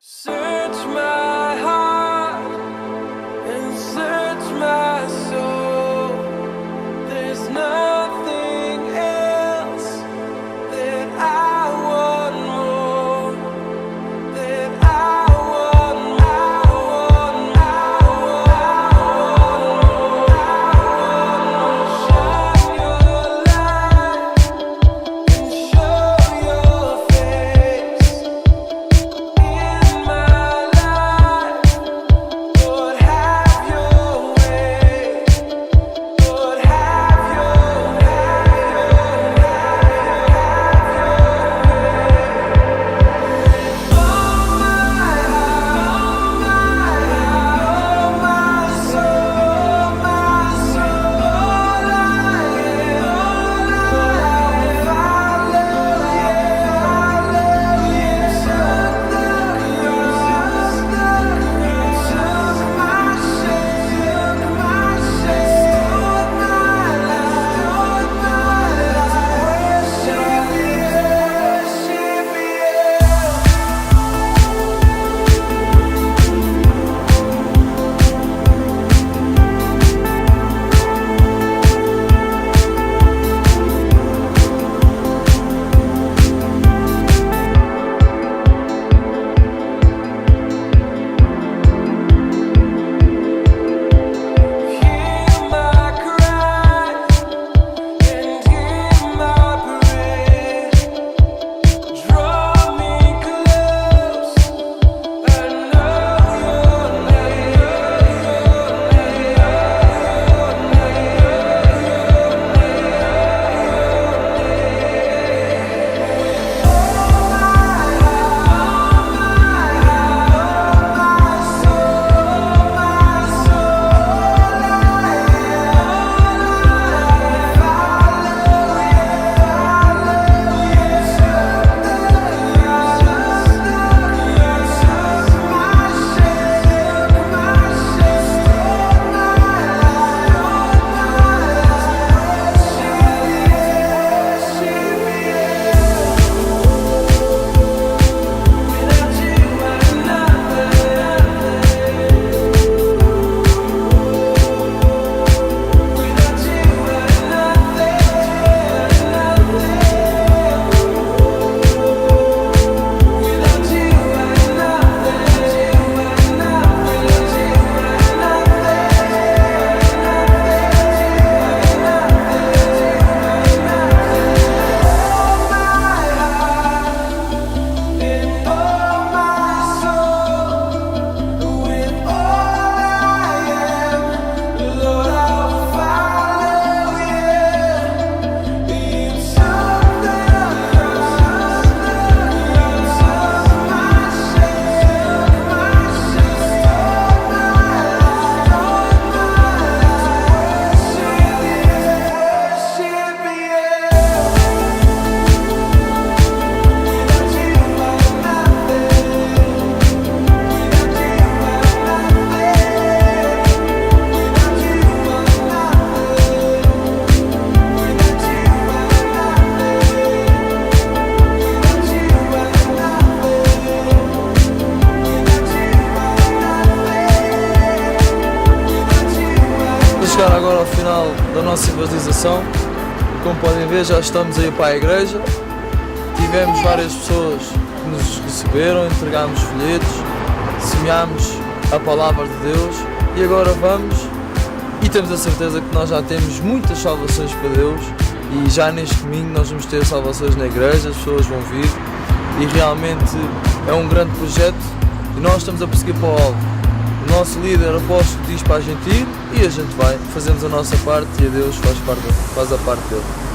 Search my heart and search my soul. There's nothing else that I want more. That I want more. Shine your light and show your face in my life. Lord, have your way. Lord, have your Chegar agora ao final da nossa evangelização. Como podem ver, já estamos aí para a igreja. Tivemos várias pessoas que nos receberam, entregámos folhetos, semeámos a palavra de Deus e agora vamos e temos a certeza que nós já temos muitas salvações para Deus e já neste domingo nós vamos ter salvações na igreja, as pessoas vão vir e realmente é um grande projeto e nós estamos a prosseguir para o alvo. O nosso líder apóstolo diz para a gente ir e a gente vai, fazemos a nossa parte e a Deus faz a parte dele.